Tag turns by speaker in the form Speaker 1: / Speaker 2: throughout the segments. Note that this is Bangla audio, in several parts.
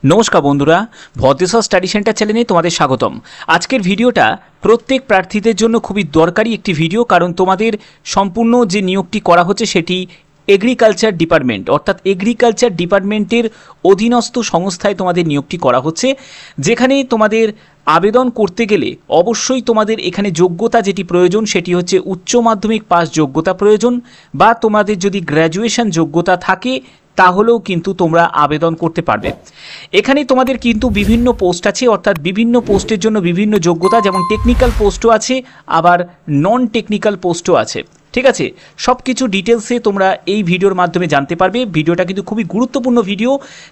Speaker 1: নমস্কার বন্ধুরা, ভদ্রেশ্বর স্টাডি সেন্টার চ্যানেলে তোমাদের স্বাগতম। আজকের ভিডিওটা প্রত্যেক প্রার্থীদের জন্য খুবই দরকারি একটি ভিডিও, কারণ তোমাদের সম্পূর্ণ যে নিয়োগটি করা হচ্ছে সেটি এগ্রিকালচার ডিপার্টমেন্ট অর্থাৎ এগ্রিকালচার ডিপার্টমেন্টের অধীনস্থ সংস্থায় তোমাদের নিয়োগটি করা হচ্ছে, যেখানে তোমাদের আবেদন করতে গেলে অবশ্যই তোমাদের এখানে যোগ্যতা যেটি প্রয়োজন সেটি হচ্ছে উচ্চ মাধ্যমিক পাস যোগ্যতা প্রয়োজন, বা তোমাদের যদি গ্র্যাজুয়েশন যোগ্যতা থাকে তাহলেও কিন্তু তোমরা আবেদন করতে পারবে। এখানে তোমাদের কিন্তু বিভিন্ন পোস্ট আছে, অর্থাৎ বিভিন্ন পোস্টের জন্য বিভিন্ন যোগ্যতা, যেমন টেকনিক্যাল পোস্টও আছে আবার নন টেকনিক্যাল পোস্টও আছে। ঠিক আছে, সব কিছু ডিটেলসে তোমরা এই ভিডিওর মাধ্যমে জানতে পারবে। ভিডিওটা কিন্তু খুবই গুরুত্বপূর্ণ ভিডিও,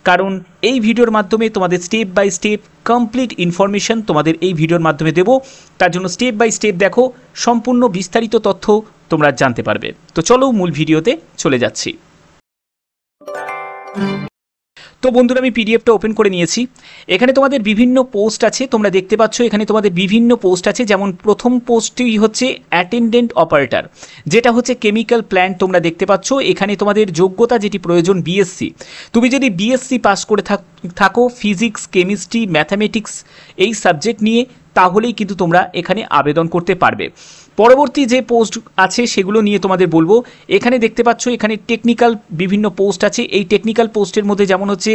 Speaker 1: কারণ এই ভিডিওর মাধ্যমে তোমাদের step by step complete information তোমাদের এই ভিডিওর মাধ্যমে দেব। তার জন্য স্টেপ বাই স্টেপ দেখো, সম্পূর্ণ বিস্তারিত তথ্য তোমরা জানতে পারবে। তো চলো মূল ভিডিওতে চলে যাচ্ছি। তো বন্ধুরা, আমি পিডিএফটা ওপেন করে নিয়েছি। এখানে তোমাদের বিভিন্ন পোস্ট আছে, তোমরা দেখতে পাচ্ছ এখানে তোমাদের বিভিন্ন পোস্ট আছে। যেমন প্রথম পোস্টটি হচ্ছে অ্যাটেন্ডেন্ট অপারেটর, যেটা হচ্ছে কেমিক্যাল প্ল্যান্ট। তোমরা দেখতে পাচ্ছ এখানে তোমাদের যোগ্যতা যেটি প্রয়োজন বিএসসি। তুমি যদি বিএসসি পাস করে থাকো ফিজিক্স, কেমিস্ট্রি, ম্যাথামেটিক্স এই সাবজেক্ট নিয়ে, তাহলেই কিন্তু তোমরা এখানে আবেদন করতে পারবে। পরবর্তী যে পোস্ট আছে সেগুলো নিয়ে তোমাদের বলবো। এখানে দেখতে পাচ্ছ এখানে টেকনিক্যাল বিভিন্ন পোস্ট আছে। এই টেকনিক্যাল পোস্টের মধ্যে যেমন হচ্ছে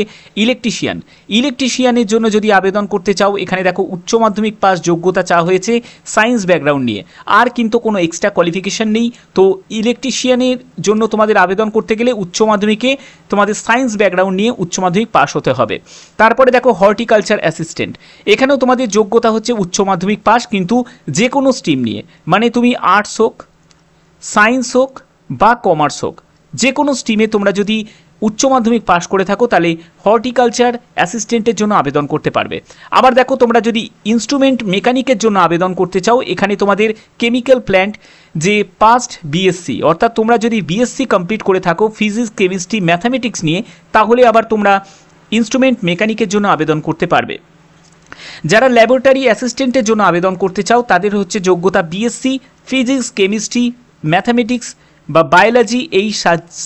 Speaker 1: ইলেকট্রিশিয়ানের জন্য যদি আবেদন করতে চাও, এখানে দেখো উচ্চ মাধ্যমিক পাস যোগ্যতা চাওয়া হয়েছে সায়েন্স ব্যাকগ্রাউন্ড নিয়ে, আর কিন্তু কোনো এক্সট্রা কোয়ালিফিকেশান নেই। তো ইলেকট্রিশিয়ানের জন্য তোমাদের আবেদন করতে গেলে উচ্চ মাধ্যমিকে তোমাদের সায়েন্স ব্যাকগ্রাউন্ড নিয়ে উচ্চ মাধ্যমিক পাস হতে হবে। তারপরে দেখো হর্টিকালচার অ্যাসিস্ট্যান্ট, এখানেও তোমাদের যোগ্যতা হচ্ছে উচ্চ মাধ্যমিক পাস, কিন্তু যে কোনো স্ট্রিম নিয়ে, মানে তুমি আর্টস হোক, সায়েন্স হোক বা কমার্স হোক, যে কোনো স্ট্রিমে তোমরা যদি উচ্চ মাধ্যমিক পাস করে থাকো তাহলে হর্টিকালচার অ্যাসিস্ট্যান্টের জন্য আবেদন করতে পারবে। আবার দেখো, তোমরা যদি ইনস্ট্রুমেন্ট মেকানিকের জন্য আবেদন করতে চাও, এখানে তোমাদের কেমিক্যাল প্ল্যান্ট যে পাস্ট বিএসসি, অর্থাৎ তোমরা যদি বিএসসি কমপ্লিট করে থাকো ফিজিক্স, কেমিস্ট্রি, ম্যাথামেটিক্স নিয়ে, তাহলে আবার তোমরা ইনস্ট্রুমেন্ট মেকানিকের জন্য আবেদন করতে পারবে। যারা ল্যাবরেটরি অ্যাসিস্ট্যান্টের জন্য আবেদন করতে চাও, তাদের হচ্ছে যোগ্যতা বিএসসি ফিজিক্স, কেমিস্ট্রি, ম্যাথামেটিক্স বা বায়োলজি এই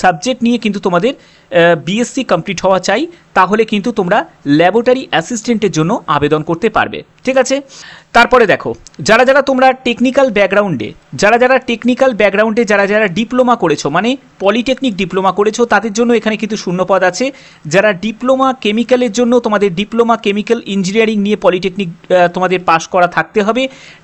Speaker 1: সাবজেক্ট নিয়ে কিন্তু তোমাদের বিএসসি কমপ্লিট হওয়া চাই, তাহলে কিন্তু তোমরা ল্যাবরেটরি অ্যাসিস্ট্যান্টের জন্য আবেদন করতে পারবে। ঠিক আছে, তারপরে দেখো যারা তোমরা টেকনিক্যাল ব্যাকগ্রাউন্ডে যারা ডিপ্লোমা করেছো, মানে পলিটেকনিক ডিপ্লোমা করেছো, তাদের জন্য এখানে কিন্তু শূন্যপদ আছে। যারা ডিপ্লোমা কেমিক্যালের জন্য, তোমাদের ডিপ্লোমা কেমিক্যাল ইঞ্জিনিয়ারিং নিয়ে পলিটেকনিক তোমাদের পাস করা থাকতে হবে।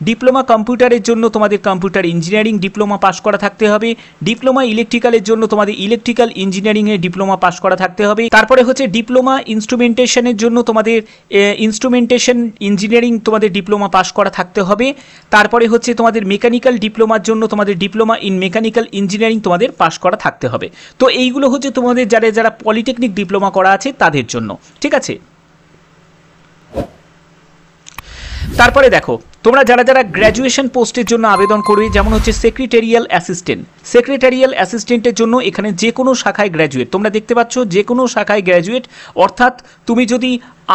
Speaker 1: ডিপ্লোমা কম্পিউটারের জন্য তোমাদের কম্পিউটার ইঞ্জিনিয়ারিং ডিপ্লোমা পাস করা থাকতে হবে। ডিপ্লোমা ইলেকট্রিক্যালের জন্য তোমাদের ইলেকট্রিক্যাল ইঞ্জিনিয়ারিংয়ে ডিপ্লোমা পাস করা থাকতে হবে। তারপরে হচ্ছে ডিপ্লোমা ইনস্ট্রুমেন্টেশনের জন্য তোমাদের ইনস্ট্রুমেন্টেশন ইঞ্জিনিয়ারিং তোমাদের ডিপ্লোমা পাস করা থাকতে হবে। তারপরে হচ্ছে তোমাদের মেকানিক্যাল ডিপ্লোমার জন্য তোমাদের ডিপ্লোমা ইন মেকানিক্যাল ইঞ্জিনিয়ারিং তোমাদের পাস করা থাকতে হবে। তো এইগুলো হচ্ছে তোমাদের যারা পলিটেকনিক ডিপ্লোমা করা আছে তাদের জন্য। ঠিক আছে, তারপরে দেখো তোমরা যারা গ্র্যাজুয়েশন পোস্টের জন্য আবেদন করবে, যেমন হচ্ছে সেক্রেটারিয়াল অ্যাসিস্ট্যান্টের জন্য এখানে যে কোনো শাখায় গ্র্যাজুয়েট, তোমরা দেখতে পাচ্ছ যে কোনো শাখায় গ্র্যাজুয়েট, অর্থাৎ তুমি যদি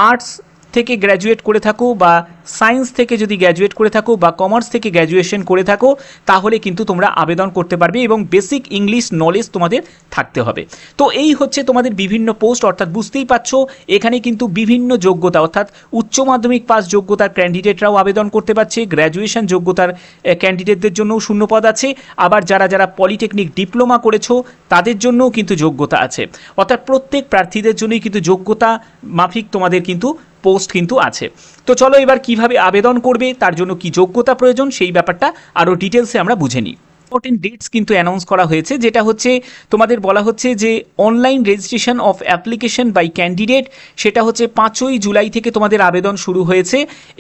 Speaker 1: আর্টস থেকে গ্র্যাজুয়েট করে থাকো বা সায়েন্স থেকে যদি গ্র্যাজুয়েট করে থাকো বা কমার্স থেকে গ্র্যাজুয়েশন করে থাকো, তাহলে কিন্তু তোমরা আবেদন করতে পারবে এবং বেসিক ইংলিশ নলেজ তোমাদের থাকতে হবে। তো এই হচ্ছে তোমাদের বিভিন্ন পোস্ট, অর্থাৎ বুঝতেই পারছো এখানে কিন্তু বিভিন্ন যোগ্যতা, অর্থাৎ উচ্চ মাধ্যমিক পাস যোগ্যতার ক্যান্ডিডেটরাও আবেদন করতে পারছে, গ্র্যাজুয়েশন যোগ্যতার ক্যান্ডিডেটদের জন্যও শূন্যপদ আছে, আবার যারা পলিটেকনিক ডিপ্লোমা করেছো তাদের জন্যও কিন্তু যোগ্যতা আছে। অর্থাৎ প্রত্যেক প্রার্থীদের জন্যই কিন্তু যোগ্যতা মাফিক তোমাদের কিন্তু পোস্ট কিন্তু আছে। তো চলো এবার কিভাবে আবেদন করবে, তার জন্য কি যোগ্যতা প্রয়োজন সেই ব্যাপারটা আরও ডিটেলসে আমরা বুঝে নিই। ইম্পর্টেন্ট ডেটস কিন্তু অ্যানাউন্স করা হয়েছে, যেটা হচ্ছে তোমাদের বলা হচ্ছে যে online registration of application by candidate, সেটা হচ্ছে 5ই জুলাই থেকে তোমাদের আবেদন শুরু হয়েছে,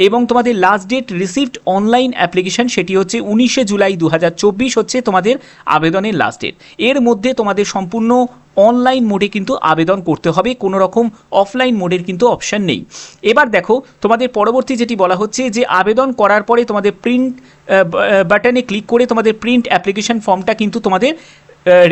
Speaker 1: এবং তোমাদের last date received online application সেটি হচ্ছে 19শে জুলাই 2024 হচ্ছে তোমাদের আবেদনের লাস্ট ডেট। এর মধ্যে তোমাদের সম্পূর্ণ অনলাইন মোডে কিন্তু আবেদন করতে হবে, কোনো রকম অফলাইন মোডের কিন্তু অপশান নেই। এবার দেখো তোমাদের পরবর্তী যেটি বলা হচ্ছে যে আবেদন করার পরে তোমাদের প্রিন্ট বাটনে ক্লিক করে তোমাদের প্রিন্ট অ্যাপ্লিকেশন ফর্মটা কিন্তু তোমাদের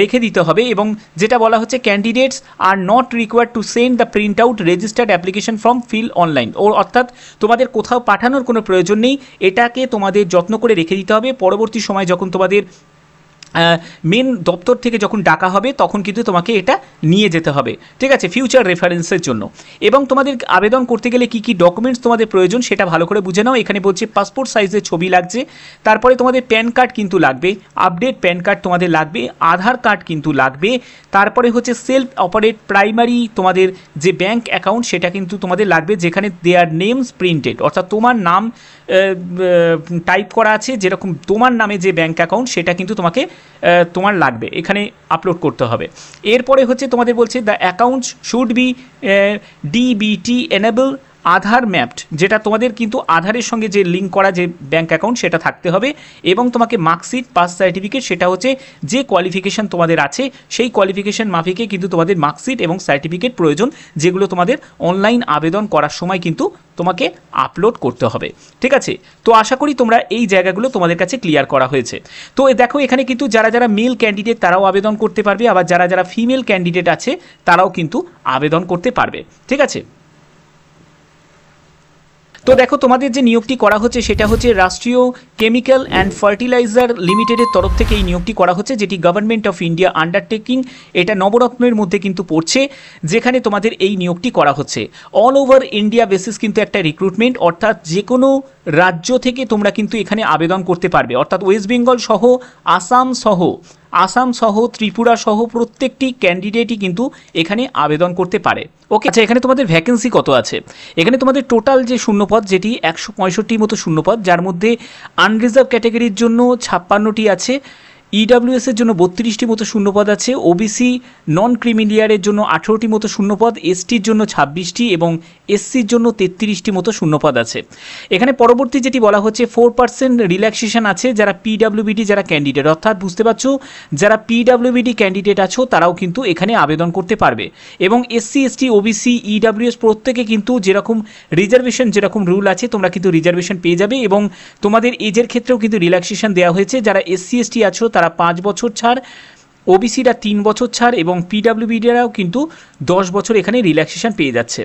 Speaker 1: রেখে দিতে হবে, এবং যেটা বলা হচ্ছে candidates are not required to send the print out registered application form fill online, অর্থাৎ তোমাদের কোথাও পাঠানোর কোনো প্রয়োজন নেই, এটাকে তোমাদের যত্ন করে রেখে দিতে হবে। পরবর্তী সময় যখন তোমাদের মেন দপ্তর থেকে যখন ডাকা হবে তখন কিন্তু তোমাকে এটা নিয়ে যেতে হবে, ঠিক আছে, ফিউচার রেফারেন্সের জন্য। এবং তোমাদের আবেদন করতে গেলে কী কী ডকুমেন্টস তোমাদের প্রয়োজন সেটা ভালো করে বুঝে নাও। এখানে বলছে পাসপোর্ট সাইজের ছবি লাগছে, তারপরে তোমাদের প্যান কার্ড কিন্তু লাগবে, আপডেট প্যান কার্ড তোমাদের লাগবে, আধার কার্ড কিন্তু লাগবে, তারপরে হচ্ছে সেলফ অপারেট প্রাইমারি তোমাদের যে ব্যাঙ্ক অ্যাকাউন্ট সেটা কিন্তু তোমাদের লাগবে, যেখানে দেয়ার নেমস প্রিন্টেড, অর্থাৎ তোমার নাম টাইপ করা আছে, যেরকম তোমার নামে যে ব্যাঙ্ক অ্যাকাউন্ট সেটা কিন্তু তোমাকে তোমার লাগবে, এখানে আপলোড করতে হবে। এরপরে হচ্ছে তোমাদের বলছে the accounts should be DBT enable Aadhaar mapped, যেটা তোমাদের কিন্তু আধারের সঙ্গে যে লিঙ্ক করা যে ব্যাঙ্ক অ্যাকাউন্ট সেটা থাকতে হবে, এবং তোমাকে মার্কশিট, পাস সার্টিফিকেট, সেটা হচ্ছে যে কোয়ালিফিকেশান তোমাদের আছে সেই কোয়ালিফিকেশান মাফিকে কিন্তু তোমাদের মার্কশিট এবং সার্টিফিকেট প্রয়োজন, যেগুলো তোমাদের অনলাইন আবেদন করার সময় কিন্তু তোমাকে আপলোড করতে হবে, ঠিক আছে। তো আশা করি তোমরা এই জায়গাগুলো তোমাদের কাছে ক্লিয়ার করা হয়েছে। তো দেখো এখানে কিন্তু যারা যারা মেল ক্যান্ডিডেট তারাও আবেদন করতে পারবে, আবার যারা যারা ফিমেল ক্যান্ডিডেট আছে তারাও কিন্তু আবেদন করতে পারবে, ঠিক আছে। তো দেখো তোমাদের যে নিয়োগটি করা হচ্ছে সেটা হচ্ছে রাষ্ট্রীয় কেমিক্যাল অ্যান্ড ফার্টিলাইজার লিমিটেডের তরফ থেকে এই নিয়োগটি করা হচ্ছে, যেটি গভর্নমেন্ট অফ ইন্ডিয়া আন্ডারটেকিং, এটা নবরত্নের মধ্যে কিন্তু পড়ছে, যেখানে তোমাদের এই নিয়োগটি করা হচ্ছে। অল ওভার ইন্ডিয়া বেসিস কিন্তু একটা রিক্রুটমেন্ট, অর্থাৎ যে কোনো রাজ্য থেকে তোমরা কিন্তু এখানে আবেদন করতে পারবে, অর্থাৎ ওয়েস্ট বেঙ্গল সহ, আসাম সহ, ত্রিপুরা সহ প্রত্যেকটি ক্যান্ডিডেটই কিন্তু এখানে আবেদন করতে পারে, ওকে। আচ্ছা, এখানে তোমাদের ভ্যাকেন্সি কত আছে? এখানে তোমাদের টোটাল যে শূন্যপদ, যেটি 165 মতো শূন্যপদ, যার মধ্যে আনরিজার্ভ ক্যাটাগরির জন্য 56টি আছে, ইডাব্লিউএস এর জন্য 32টি মতো শূন্যপদ আছে, ওবিসি নন ক্রিমিলিয়ারের জন্য 18টি মতো শূন্যপদ, এসটির জন্য 26টি এবং এসসির জন্য 33টি মতো শূন্যপদ আছে। এখানে পরবর্তী যেটি বলা হচ্ছে 4% রিল্যাক্সেশন আছে যারা পিডাব্লিউবিডি যারা ক্যান্ডিডেট, অর্থাৎ বুঝতে পারছো যারা পিডাব্লিউবিডি ক্যান্ডিডেট আছো তারাও কিন্তু এখানে আবেদন করতে পারবে। এবং এসসি এসটি ওবিসি ইডাব্লিউএস প্রত্যেকে কিন্তু যেরকম রিজার্ভেশন যেরকম রুল আছে তোমরা কিন্তু রিজার্ভেশন পেয়ে যাবে, এবং তোমাদের এজের ক্ষেত্রেও কিন্তু রিল্যাক্সেশন দেওয়া হয়েছে। যারা এসসি এসটি আছো তারা 5 বছর ছাড়, ওবিসিরা 3 বছর ছাড় এবং পিডাব্লিউবিডিরাও কিন্তু 10 বছর এখানে রিল্যাক্সেশন পেয়ে যাচ্ছে।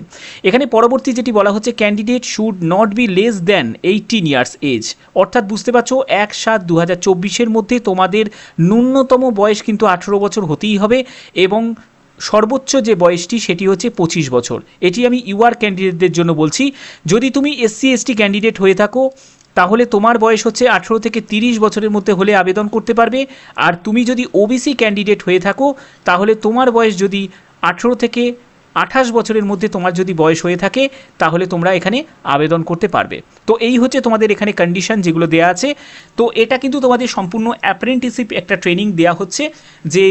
Speaker 1: এখানে পরবর্তী যেটি বলা হচ্ছে candidate should not be less than 18 years age, অর্থাৎ বুঝতে পারছো 1/7/2024 মধ্যে তোমাদের ন্যূনতম বয়স কিন্তু 18 বছর হতেই হবে, এবং সর্বোচ্চ যে বয়সটি সেটি হচ্ছে 25 বছর। এটি আমি ইউআর ক্যান্ডিডেটদের জন্য বলছি। যদি তুমি এসসি এসটি ক্যান্ডিডেট হয়ে থাকো তাহলে তোমার বয়স হচ্ছে 18 থেকে 30 বছরের মধ্যে হলে আবেদন করতে পারবে, আর তুমি যদি ওবিসি ক্যান্ডিডেট হয়ে থাকো তাহলে তোমার বয়স যদি 18 থেকে 28 বছরের মধ্যে তোমার যদি বয়স হয়ে থাকে তাহলে তোমরা এখানে আবেদন করতে পারবে। তো এই হচ্ছে তোমাদের এখানে কন্ডিশন যেগুলো দেওয়া আছে। তো এটা কিন্তু তোমাদের সম্পূর্ণ অ্যাপ্রেন্টিসশিপ একটা ট্রেনিং দেওয়া হচ্ছে যে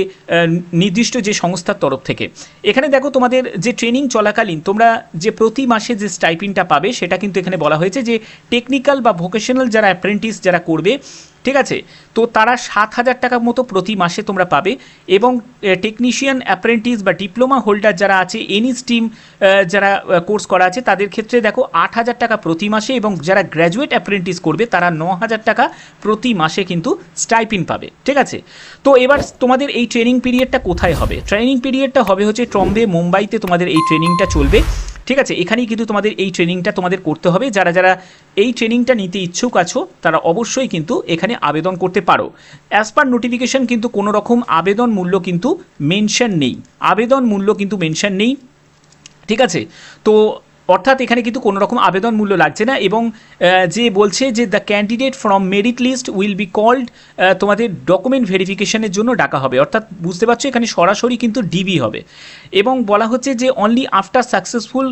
Speaker 1: নির্দিষ্ট যে সংস্থার তরফ থেকে। এখানে দেখো তোমাদের যে ট্রেনিং চলাকালীন তোমরা যে প্রতি মাসে যে স্টাইপেন্ডটা পাবে সেটা কিন্তু এখানে বলা হয়েছে যে টেকনিক্যাল বা ভোকেশনাল যারা অ্যাপ্রেন্টিস যারা করবে, ঠিক আছে, তো তারা 7,000 টাকা মতো প্রতি মাসে তোমরা পাবে, এবং টেকনিশিয়ান অ্যাপ্রেন্টিস বা ডিপ্লোমা হোল্ডার যারা আছে এনি স্ট্রিম যারা কোর্স করা আছে তাদের ক্ষেত্রে দেখো 8,000 টাকা প্রতি মাসে, এবং যারা গ্র্যাজুয়েট অ্যাপ্রেন্টিস করবে তারা 9,000 টাকা প্রতি মাসে কিন্তু স্টাইপেন্ড পাবে, ঠিক আছে। তো এবার তোমাদের এই ট্রেনিং পিরিয়ডটা কোথায় হবে? ট্রেনিং পিরিয়ডটা হবে হচ্ছে ট্রম্বে, মুম্বাইতে তোমাদের এই ট্রেনিংটা চলবে, ঠিক আছে। এখানেই কিন্তু তোমাদের এই ট্রেনিংটা তোমাদের করতে হবে। যারা যারা এই ট্রেনিংটা নিতে ইচ্ছুক আছো তারা অবশ্যই কিন্তু এখানে আবেদন করতে পারো। অ্যাজ পার নোটিফিকেশন কিন্তু কোনো রকম আবেদন মূল্য কিন্তু মেনশন নেই, ঠিক আছে। তো অর্থাৎ এখানে কিন্তু কোনো রকম আবেদন মূল্য লাগছে না, এবং যে বলছে যে the candidate from merit list will be called, তোমাদের ডকুমেন্ট ভেরিফিকেশনের জন্য ডাকা হবে, অর্থাৎ বুঝতে পারছো এখানে সরাসরি কিন্তু ডিবি হবে। এবং বলা হচ্ছে যে only after successful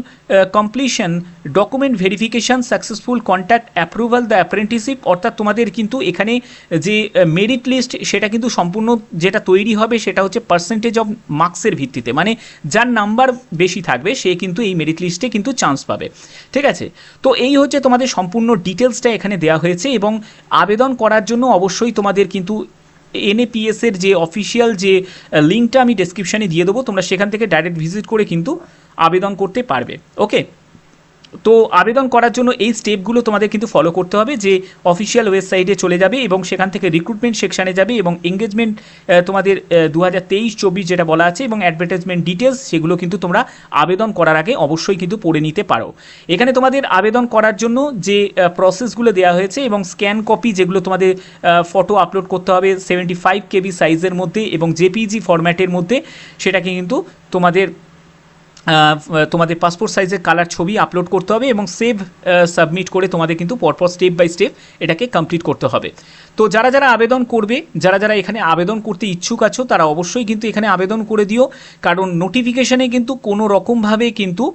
Speaker 1: completion document verification successful contact approval the apprenticeship, অর্থাৎ তোমাদের কিন্তু এখানে যে মেরিট লিস্ট সেটা কিন্তু সম্পূর্ণ যেটা তৈরি হবে সেটা হচ্ছে পার্সেন্টেজ অফ মার্কসের ভিত্তিতে, মানে যার নাম্বার বেশি থাকবে সে কিন্তু এই মেরিট লিস্টে কিন্তু চান্স পাবে, ঠিক আছে। তো এই হচ্ছে তোমাদের সম্পূর্ণ ডিটেলসটা এখানে দেওয়া হয়েছে, এবং আবেদন করার জন্য অবশ্যই তোমাদের কিন্তু NAPS এর যে অফিসিয়াল যে লিঙ্কটা আমি ডেসক্রিপশানে দিয়ে দেবো, তোমরা সেখান থেকে ডাইরেক্ট ভিজিট করে কিন্তু আবেদন করতে পারবে, ওকে। তো আবেদন করার জন্য এই স্টেপগুলো তোমাদের কিন্তু ফলো করতে হবে, যে অফিসিয়াল ওয়েবসাইটে চলে যাবে এবং সেখান থেকে রিক্রুটমেন্ট সেকশানে যাবে এবং এঙ্গেজমেন্ট তোমাদের 2023-24 যেটা বলা আছে এবং অ্যাডভার্টাইজমেন্ট ডিটেলস সেগুলো কিন্তু তোমরা আবেদন করার আগে অবশ্যই কিন্তু পড়ে নিতে পারো। এখানে তোমাদের আবেদন করার জন্য যে প্রসেসগুলো দেওয়া হয়েছে এবং স্ক্যান কপি যেগুলো তোমাদের ফটো আপলোড করতে হবে 75 KB সাইজের মধ্যে এবং জেপিজি ফরম্যাটের মধ্যে, সেটাকে কিন্তু তোমাদের পাসপোর্ট সাইজের কালার ছবি আপলোড করতে হবে এবং সেভ সাবমিট করে তোমাদের কিন্তু পরপর স্টেপ বাই স্টেপ এটাকে কমপ্লিট করতে হবে। তো যারা যারা আবেদন করবে, যারা যারা এখানে আবেদন করতে ইচ্ছুক আছো তারা অবশ্যই কিন্তু এখানে আবেদন করে দিও, কারণ নোটিফিকেশানে কিন্তু কোনো রকমভাবে কিন্তু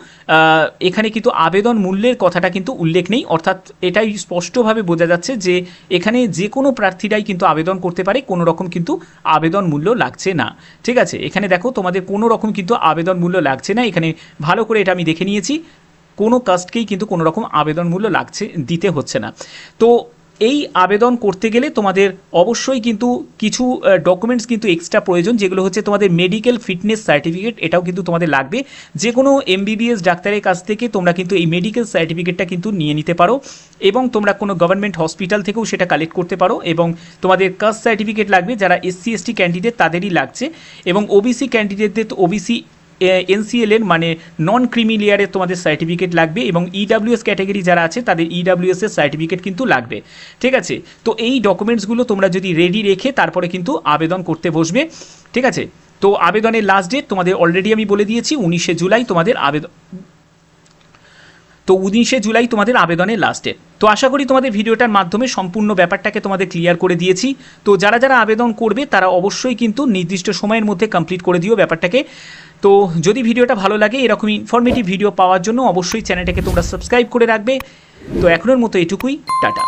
Speaker 1: এখানে কিন্তু আবেদন মূল্যের কথাটা কিন্তু উল্লেখ নেই, অর্থাৎ এটাই স্পষ্টভাবে বোঝা যাচ্ছে যে এখানে যে কোনো প্রার্থীরাই কিন্তু আবেদন করতে পারে, কোনো রকম কিন্তু আবেদন মূল্য লাগছে না। ঠিক আছে, এখানে দেখো তোমাদের কোনো রকম কিন্তু আবেদন মূল্য লাগছে না, এখানে ভালো করে এটা আমি দেখে নিয়েছি, কোনো কাস্টকেই কিন্তু কোনো রকম আবেদন মূল্য দিতে হচ্ছে না। তো এই আবেদন করতে গেলে তোমাদের অবশ্যই কিন্তু কিছু ডকুমেন্টস কিন্তু এক্সট্রা প্রয়োজন, যেগুলো হচ্ছে তোমাদের মেডিকেল ফিটনেস সার্টিফিকেট, এটাও কিন্তু তোমাদের লাগবে। যে কোনো MBBS ডাক্তারের কাছ থেকে তোমরা কিন্তু এই মেডিকেল সার্টিফিকেটটা কিন্তু নিয়ে নিতে পারো এবং তোমরা কোনো গভর্নমেন্ট হসপিটাল থেকেও সেটা কালেক্ট করতে পারো। এবং তোমাদের কাস্ট সার্টিফিকেট লাগবে, যারা SC/ST ক্যান্ডিডেট তাদেরই লাগছে, এবং OBC ক্যান্ডিডেটদের তো OBC NCL এর মানে নন ক্রিমি লেয়ারের তোমাদের সার্টিফিকেট লাগবে, এবং EWS ক্যাটাগরি যারা আছে তাদের EWS এর সার্টিফিকেট কিন্তু লাগবে। ঠিক আছে, তো এই ডকুমেন্টসগুলো তোমরা যদি রেডি রেখে তারপরে কিন্তু আবেদন করতে বসবে। ঠিক আছে, তো আবেদনের লাস্ট ডেট তোমাদের অলরেডি আমি বলে দিয়েছি 19শে জুলাই তোমাদের আবেদন, তো 19শে জুলাই তোমাদের আবেদনের লাস্ট ডেট। তো আশা করি তোমাদের ভিডিওটার মাধ্যমে সম্পূর্ণ ব্যাপারটাকে তোমাদের ক্লিয়ার করে দিয়েছি। তো যারা যারা আবেদন করবে তারা অবশ্যই কিন্তু নির্দিষ্ট সময়ের মধ্যে কমপ্লিট করে দিও ব্যাপারটাকে। তো যদি ভিডিওটা ভালো লাগে, এরকম ইনফরমেটিভ ভিডিও পাওয়ার জন্য অবশ্যই চ্যানেলটাকে তোমরা সাবস্ক্রাইব করে রাখবে। তো এখনের মতো এটুকুই, টাটা।